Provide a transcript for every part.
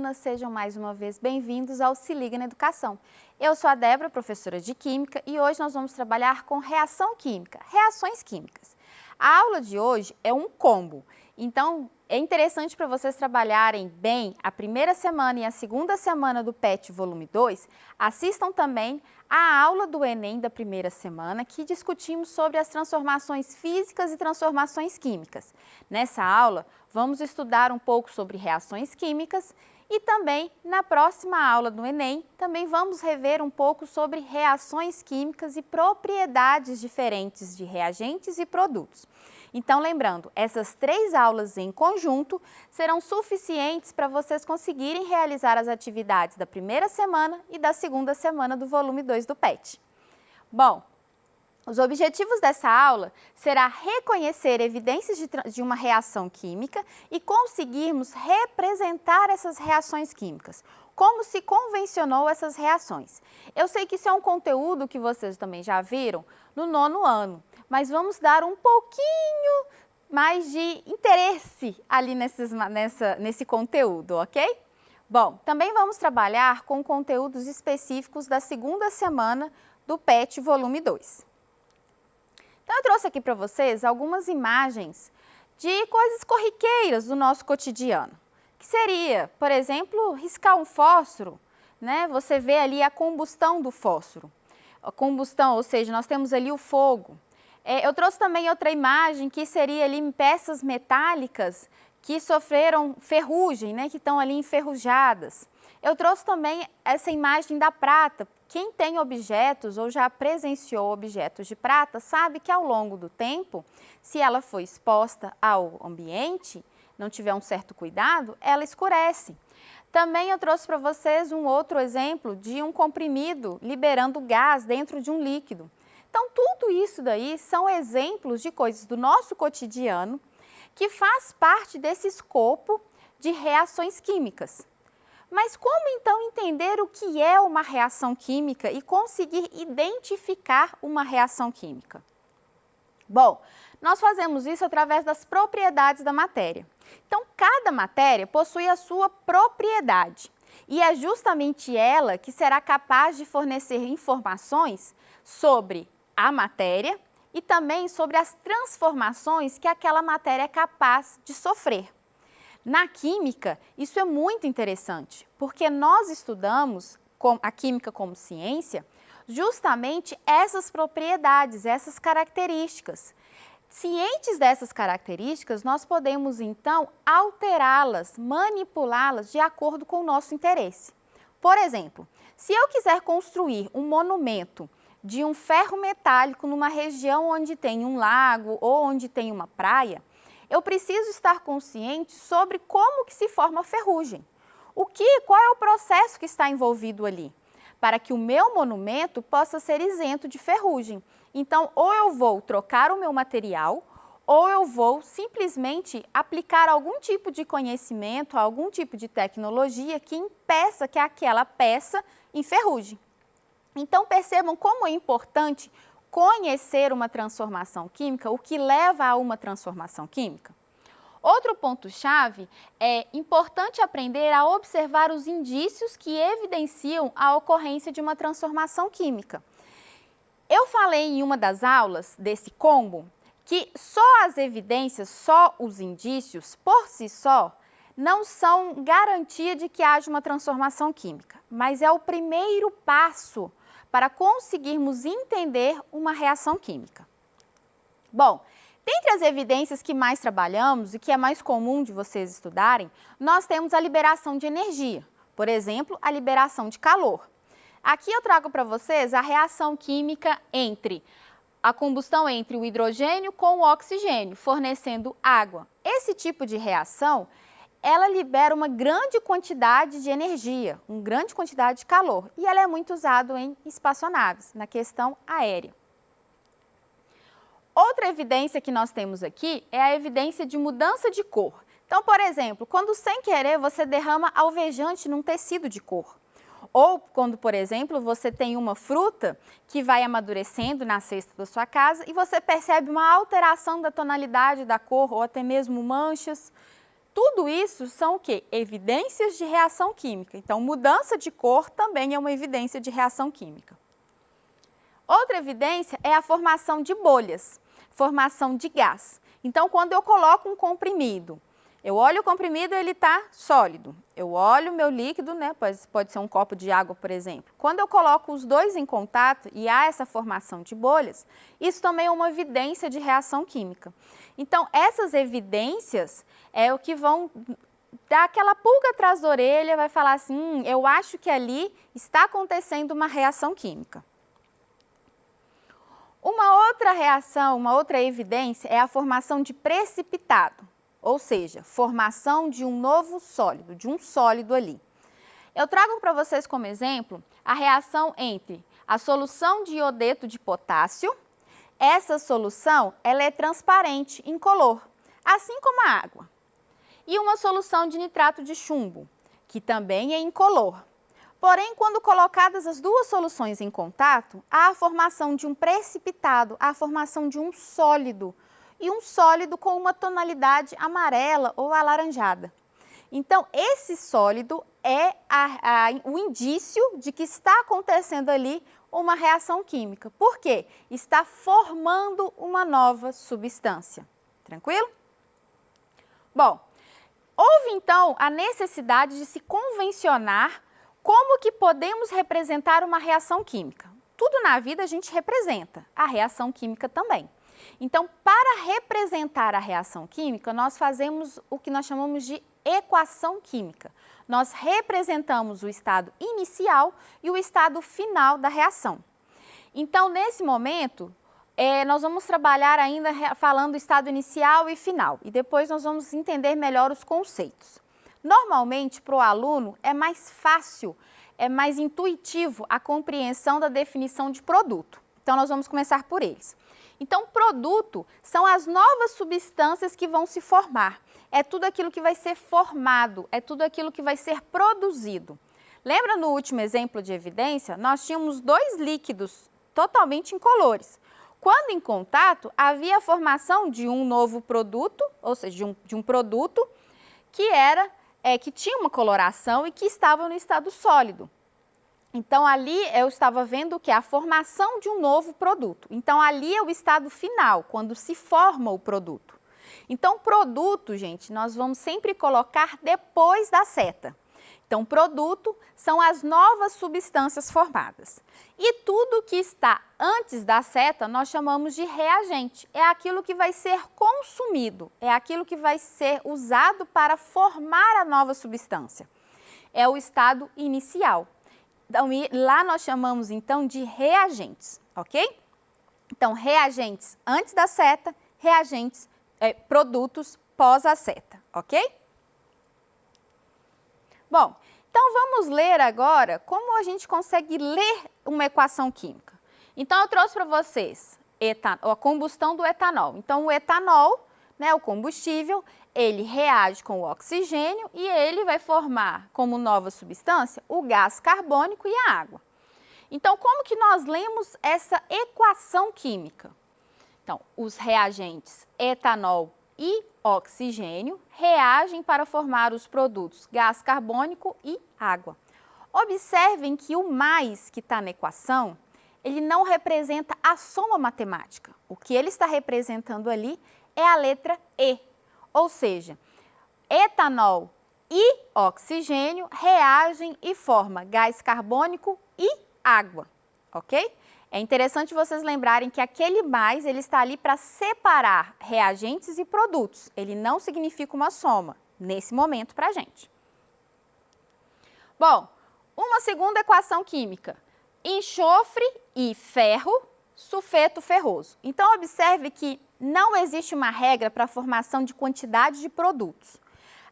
alunas, sejam mais uma vez bem-vindos ao Se Liga na Educação. Eu sou a Débora, professora de Química, e hoje nós vamos trabalhar com reação química, reações químicas. A aula de hoje é um combo, então é interessante para vocês trabalharem bem a primeira semana e a segunda semana do PET volume 2, assistam também a aula do Enem da primeira semana, que discutimos sobre as transformações físicas e transformações químicas. Nessa aula, vamos estudar um pouco sobre reações químicas e também, na próxima aula do Enem, também vamos rever um pouco sobre reações químicas e propriedades diferentes de reagentes e produtos. Então, lembrando, essas 3 aulas em conjunto serão suficientes para vocês conseguirem realizar as atividades da primeira semana e da segunda semana do volume 2 do PET. Bom, os objetivos dessa aula será reconhecer evidências de uma reação química e conseguirmos representar essas reações químicas, como se convencionou essas reações. Eu sei que isso é um conteúdo que vocês também já viram no 9º ano, mas vamos dar um pouquinho mais de interesse ali nesse conteúdo, ok? Bom, também vamos trabalhar com conteúdos específicos da segunda semana do PET volume 2. Então, eu trouxe aqui para vocês algumas imagens de coisas corriqueiras do nosso cotidiano, que seria, por exemplo, riscar um fósforo, né? Você vê ali a combustão do fósforo. A combustão, ou seja, nós temos ali o fogo. Eu trouxe também outra imagem que seria ali em peças metálicas que sofreram ferrugem, né? Que estão ali enferrujadas. Eu trouxe também essa imagem da prata. Quem tem objetos ou já presenciou objetos de prata sabe que ao longo do tempo, se ela for exposta ao ambiente, não tiver um certo cuidado, ela escurece. Também eu trouxe para vocês um outro exemplo de um comprimido liberando gás dentro de um líquido. Então, tudo isso daí são exemplos de coisas do nosso cotidiano que faz parte desse escopo de reações químicas. Mas como então entender o que é uma reação química e conseguir identificar uma reação química? Bom, nós fazemos isso através das propriedades da matéria. Então, cada matéria possui a sua propriedade e é justamente ela que será capaz de fornecer informações sobre a matéria e também sobre as transformações que aquela matéria é capaz de sofrer. Na química, isso é muito interessante, porque nós estudamos a química como ciência justamente essas propriedades, essas características. Cientes dessas características, nós podemos então alterá-las, manipulá-las de acordo com o nosso interesse. Por exemplo, se eu quiser construir um monumento de um ferro metálico numa região onde tem um lago ou onde tem uma praia, eu preciso estar consciente sobre como que se forma a ferrugem. Qual é o processo que está envolvido ali? Para que o meu monumento possa ser isento de ferrugem. Então, ou eu vou trocar o meu material, ou eu vou simplesmente aplicar algum tipo de conhecimento, algum tipo de tecnologia que impeça que aquela peça enferruje. Então, percebam como é importante conhecer uma transformação química, o que leva a uma transformação química. Outro ponto-chave é importante aprender a observar os indícios que evidenciam a ocorrência de uma transformação química. Eu falei em uma das aulas desse combo que só as evidências, só os indícios, por si só, não são garantia de que haja uma transformação química, mas é o primeiro passo para conseguirmos entender uma reação química. Bom, dentre as evidências que mais trabalhamos e que é mais comum de vocês estudarem, nós temos a liberação de energia, por exemplo, a liberação de calor. Aqui eu trago para vocês a reação química entre a combustão entre o hidrogênio com o oxigênio, fornecendo água. Esse tipo de reação, ela libera uma grande quantidade de energia, uma grande quantidade de calor, e ela é muito usada em espaçonaves, na questão aérea. Outra evidência que nós temos aqui é a evidência de mudança de cor. Então, por exemplo, quando sem querer você derrama alvejante num tecido de cor. Ou quando, por exemplo, você tem uma fruta que vai amadurecendo na cesta da sua casa e você percebe uma alteração da tonalidade da cor ou até mesmo manchas. tudo isso são o quê? Evidências de reação química. Então, mudança de cor também é uma evidência de reação química. Outra evidência é a formação de bolhas, formação de gás. Então, quando eu coloco um comprimido, eu olho o comprimido, ele está sólido. Eu olho o meu líquido, né? Pode ser um copo de água, por exemplo. Quando eu coloco os dois em contato e há essa formação de bolhas, isso também é uma evidência de reação química. Então, essas evidências é o que vão dar aquela pulga atrás da orelha, vai falar assim, eu acho que ali está acontecendo uma reação química. Uma outra reação, uma outra evidência é a formação de precipitado, ou seja, formação de um novo sólido, de um sólido ali. Eu trago para vocês como exemplo a reação entre a solução de iodeto de potássio. Essa solução ela é transparente, incolor, assim como a água. E uma solução de nitrato de chumbo, que também é incolor. Porém, quando colocadas as duas soluções em contato, há a formação de um precipitado, há a formação de um sólido, e um sólido com uma tonalidade amarela ou alaranjada. Então, esse sólido é o indício de que está acontecendo ali uma reação química. Por quê? Está formando uma nova substância. Tranquilo? Bom, houve então a necessidade de se convencionar como que podemos representar uma reação química. Tudo na vida a gente representa, a reação química também. Então, para representar a reação química, nós fazemos o que nós chamamos de equação química. Nós representamos o estado inicial e o estado final da reação. Então, nesse momento, nós vamos trabalhar ainda falando do estado inicial e final, e depois nós vamos entender melhor os conceitos. Normalmente, para o aluno, é mais fácil, é mais intuitivo a compreensão da definição de produto. Então, nós vamos começar por eles. Então, produto são as novas substâncias que vão se formar. É tudo aquilo que vai ser formado, é tudo aquilo que vai ser produzido. Lembra no último exemplo de evidência? Nós tínhamos dois líquidos totalmente incolores. Quando em contato, havia a formação de um novo produto, ou seja, de um produto que tinha uma coloração e que estava no estado sólido. Então, ali eu estava vendo o que? A formação de um novo produto. Então, ali é o estado final, quando se forma o produto. Então, produto, gente, nós vamos sempre colocar depois da seta. Então, produto são as novas substâncias formadas. E tudo que está antes da seta, nós chamamos de reagente. É aquilo que vai ser consumido, é aquilo que vai ser usado para formar a nova substância. É o estado inicial. Então, lá nós chamamos, então, de reagentes, ok? Então, reagentes antes da seta, reagentes, produtos pós a seta, ok? Bom, então vamos ler agora como a gente consegue ler uma equação química. Então, eu trouxe para vocês a combustão do etanol. Então, o etanol, né, o combustível, ele reage com o oxigênio e ele vai formar como nova substância o gás carbônico e a água. Então, como que nós lemos essa equação química? Então, os reagentes etanol e oxigênio reagem para formar os produtos gás carbônico e água. Observem que o mais que está na equação, ele não representa a soma matemática. O que ele está representando ali é a letra E. Ou seja, etanol e oxigênio reagem e formam gás carbônico e água, ok? É interessante vocês lembrarem que aquele mais, ele está ali para separar reagentes e produtos. Ele não significa uma soma, nesse momento, para a gente. Bom, uma segunda equação química. Enxofre e ferro, sulfeto ferroso. Então, observe que não existe uma regra para a formação de quantidade de produtos.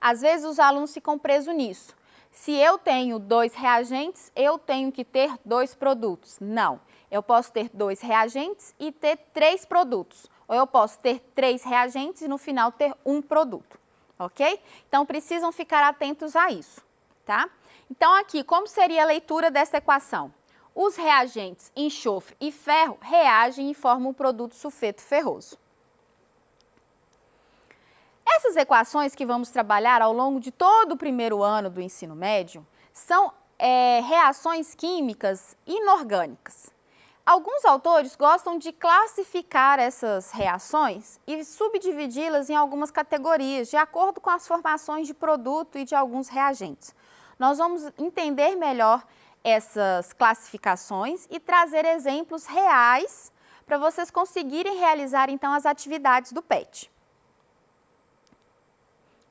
Às vezes, os alunos ficam presos nisso. Se eu tenho 2 reagentes, eu tenho que ter 2 produtos. Não. Eu posso ter 2 reagentes e ter 3 produtos. Ou eu posso ter 3 reagentes e no final ter 1 produto. Ok? Então, precisam ficar atentos a isso. Tá? Então, aqui, como seria a leitura dessa equação? Os reagentes enxofre e ferro reagem e formam o produto sulfeto ferroso. Essas equações que vamos trabalhar ao longo de todo o primeiro ano do ensino médio são reações químicas inorgânicas. Alguns autores gostam de classificar essas reações e subdividi-las em algumas categorias, de acordo com as formações de produto e de alguns reagentes. Nós vamos entender melhor essas classificações e trazer exemplos reais para vocês conseguirem realizar, então, as atividades do PET.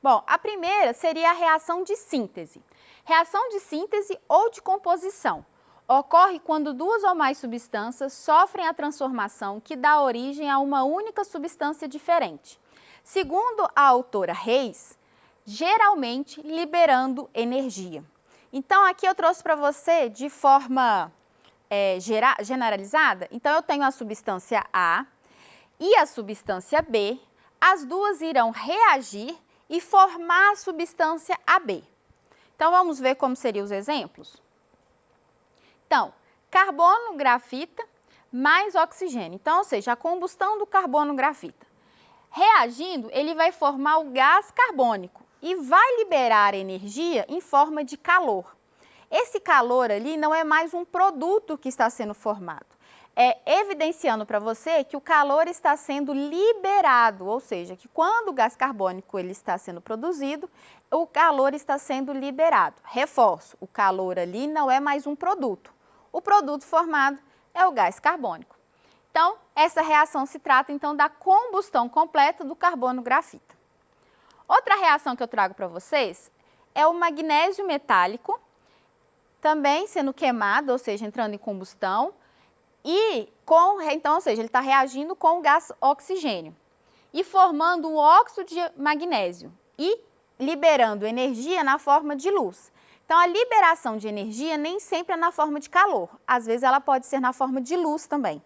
Bom, a primeira seria a reação de síntese. Reação de síntese ou de composição ocorre quando duas ou mais substâncias sofrem a transformação que dá origem a uma única substância diferente. Segundo a autora Reis, geralmente liberando energia. Então, aqui eu trouxe para você de forma generalizada. Então, eu tenho a substância A e a substância B. As duas irão reagir e formar a substância AB. Então, vamos ver como seriam os exemplos? Então, carbono, grafita, mais oxigênio. Então, ou seja, a combustão do carbono, grafita. Reagindo, ele vai formar o gás carbônico e vai liberar energia em forma de calor. Esse calor ali não é mais um produto que está sendo formado. Evidenciando para você que o calor está sendo liberado, ou seja, que quando o gás carbônico ele está sendo produzido, o calor está sendo liberado. Reforço, o calor ali não é mais um produto. O produto formado é o gás carbônico. Então, essa reação se trata, então, da combustão completa do carbono grafita. Outra reação que eu trago para vocês é o magnésio metálico, também sendo queimado, ou seja, entrando em combustão, então, ou seja, ele está reagindo com o gás oxigênio e formando o óxido de magnésio e liberando energia na forma de luz. Então, a liberação de energia nem sempre é na forma de calor, às vezes ela pode ser na forma de luz também.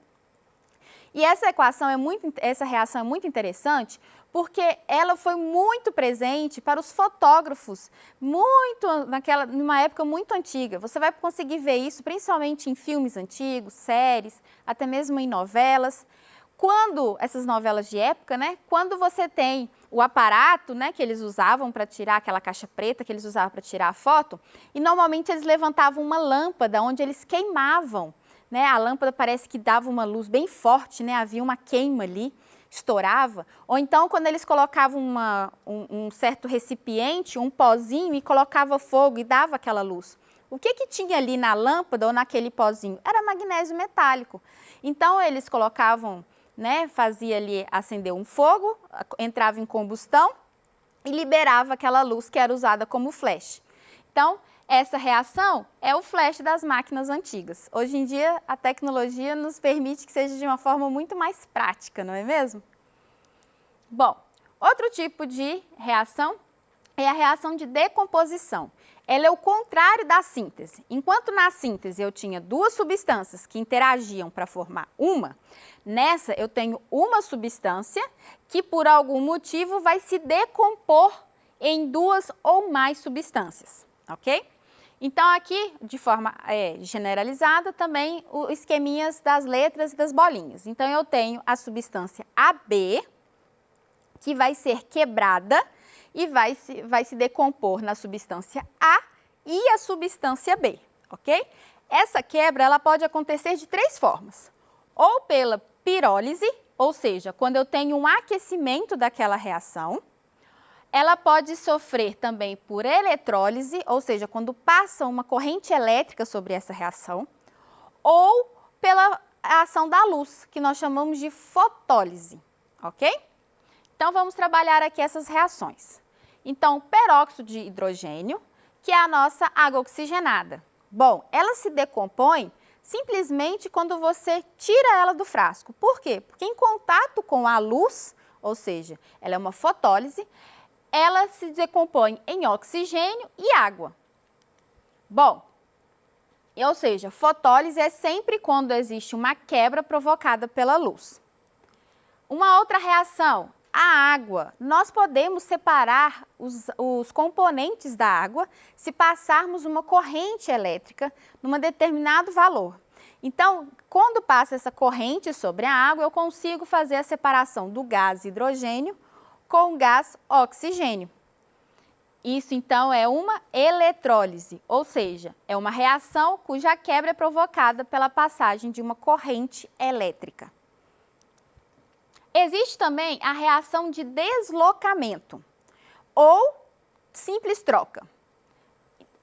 E essa reação é muito interessante porque ela foi muito presente para os fotógrafos, numa época muito antiga. Você vai conseguir ver isso principalmente em filmes antigos, séries, até mesmo em novelas. Essas novelas de época, né? Quando você tem o aparato, né, que eles usavam para tirar aquela caixa preta que eles usavam para tirar a foto, e normalmente eles levantavam uma lâmpada onde eles queimavam, né? A lâmpada parece que dava uma luz bem forte, né? Havia uma queima ali, estourava. Ou então, quando eles colocavam um certo recipiente, um pozinho, e colocava fogo e dava aquela luz. O que tinha ali na lâmpada ou naquele pozinho? Era magnésio metálico. Então, eles colocavam, né, fazia ali acender um fogo, entrava em combustão e liberava aquela luz que era usada como flash. Então, essa reação é o flash das máquinas antigas. Hoje em dia, a tecnologia nos permite que seja de uma forma muito mais prática, não é mesmo? Bom, outro tipo de reação é a reação de decomposição. Ela é o contrário da síntese. Enquanto na síntese eu tinha duas substâncias que interagiam para formar uma, nessa eu tenho uma substância que por algum motivo vai se decompor em duas ou mais substâncias, ok? Então, aqui, de forma generalizada, também os esqueminhas das letras e das bolinhas. Então, eu tenho a substância AB, que vai ser quebrada e vai se decompor na substância A e a substância B, ok? Essa quebra ela pode acontecer de três formas. Ou pela pirólise, ou seja, quando eu tenho um aquecimento daquela reação. Ela pode sofrer também por eletrólise, ou seja, quando passa uma corrente elétrica sobre essa reação, ou pela ação da luz, que nós chamamos de fotólise, ok? Então, vamos trabalhar aqui essas reações. Então, peróxido de hidrogênio, que é a nossa água oxigenada. Bom, ela se decompõe simplesmente quando você tira ela do frasco. Por quê? Porque em contato com a luz, ou seja, ela é uma fotólise, ela se decompõe em oxigênio e água. Bom, ou seja, fotólise é sempre quando existe uma quebra provocada pela luz. Uma outra reação, a água. Nós podemos separar os componentes da água se passarmos uma corrente elétrica num determinado valor. Então, quando passa essa corrente sobre a água, eu consigo fazer a separação do gás hidrogênio com o gás oxigênio. Isso, então, é uma eletrólise, ou seja, é uma reação cuja quebra é provocada pela passagem de uma corrente elétrica. Existe também a reação de deslocamento ou simples troca.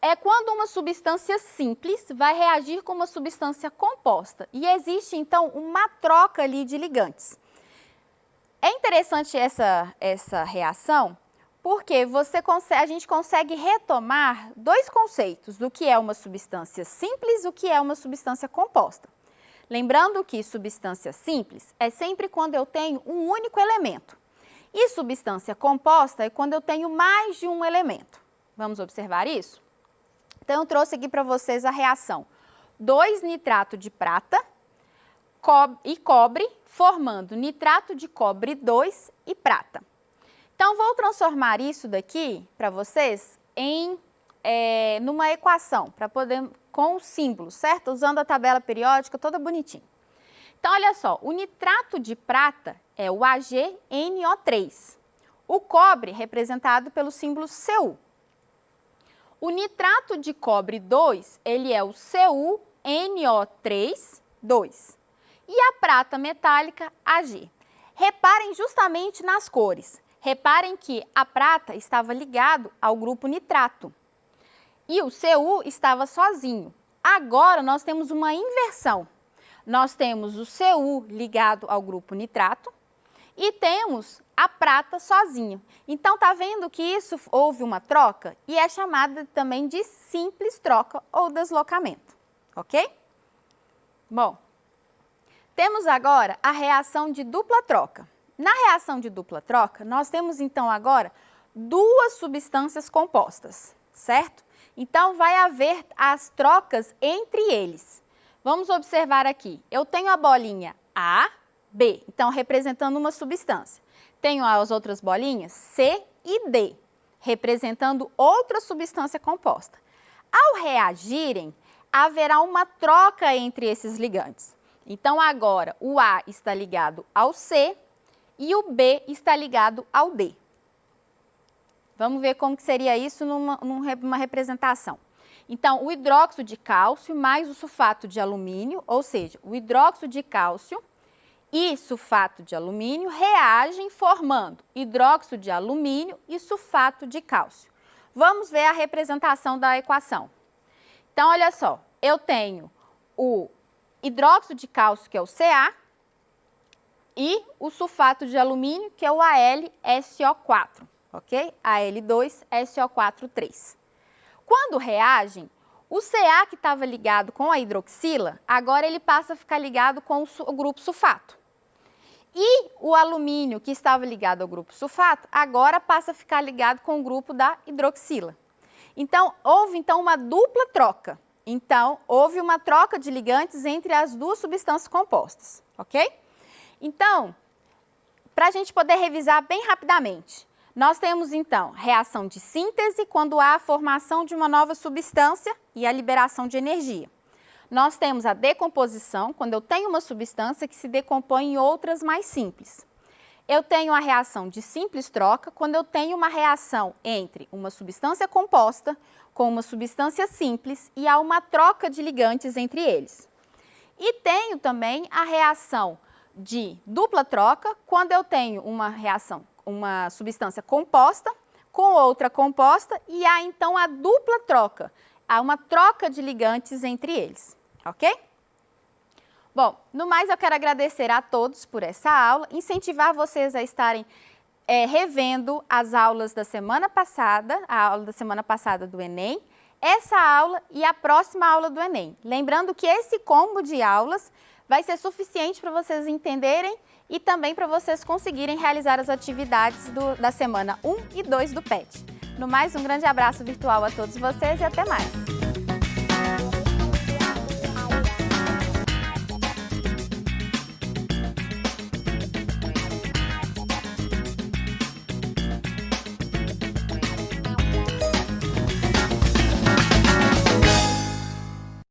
É quando uma substância simples vai reagir com uma substância composta e existe, então, uma troca ali de ligantes. É interessante essa reação porque a gente consegue retomar dois conceitos do que é uma substância simples e o que é uma substância composta. Lembrando que substância simples é sempre quando eu tenho um único elemento e substância composta é quando eu tenho mais de um elemento. Vamos observar isso? Então, eu trouxe aqui para vocês a reação 2-nitrato de prata e cobre, formando nitrato de cobre 2 e prata. Então, vou transformar isso daqui para vocês numa equação, para poder, com o símbolo, certo? Usando a tabela periódica toda bonitinha. Então, olha só, o nitrato de prata é o AgNO3. O cobre representado pelo símbolo Cu. O nitrato de cobre 2, ele é o CuNO3, 2. E a prata metálica, Ag. Reparem justamente nas cores. Reparem que a prata estava ligado ao grupo nitrato e o Cu estava sozinho. Agora, nós temos uma inversão. Nós temos o Cu ligado ao grupo nitrato e temos a prata sozinha. Então, tá vendo que isso houve uma troca e é chamada também de simples troca ou deslocamento, ok? Bom, temos agora a reação de dupla troca. Na reação de dupla troca, nós temos então agora duas substâncias compostas, certo? Então, vai haver as trocas entre eles. Vamos observar aqui. Eu tenho a bolinha A, B, então representando uma substância. Tenho as outras bolinhas C e D, representando outra substância composta. Ao reagirem, haverá uma troca entre esses ligantes. Então, agora, o A está ligado ao C e o B está ligado ao D. Vamos ver como que seria isso numa representação. Então, o hidróxido de cálcio mais o sulfato de alumínio, ou seja, o hidróxido de cálcio e sulfato de alumínio reagem formando hidróxido de alumínio e sulfato de cálcio. Vamos ver a representação da equação. Então, olha só, eu tenho o hidróxido de cálcio, que é o Ca, e o sulfato de alumínio, que é o AlSO4, ok? Al2SO4 3. Quando reagem, o Ca que estava ligado com a hidroxila, agora ele passa a ficar ligado com o grupo sulfato. E o alumínio que estava ligado ao grupo sulfato, agora passa a ficar ligado com o grupo da hidroxila. Então, houve uma dupla troca. Então, houve uma troca de ligantes entre as duas substâncias compostas, ok? Então, para a gente poder revisar bem rapidamente, nós temos então reação de síntese quando há a formação de uma nova substância e a liberação de energia. Nós temos a decomposição quando eu tenho uma substância que se decompõe em outras mais simples. Eu tenho a reação de simples troca quando eu tenho uma reação entre uma substância composta com uma substância simples e há uma troca de ligantes entre eles. E tenho também a reação de dupla troca quando eu tenho uma substância composta com outra composta e há então a dupla troca, há uma troca de ligantes entre eles, ok? Bom, no mais eu quero agradecer a todos por essa aula, incentivar vocês a estarem revendo as aulas da semana passada, a aula da semana passada do Enem, essa aula e a próxima aula do Enem. Lembrando que esse combo de aulas vai ser suficiente para vocês entenderem e também para vocês conseguirem realizar as atividades da semana 1 e 2 do PET. No mais, um grande abraço virtual a todos vocês e até mais!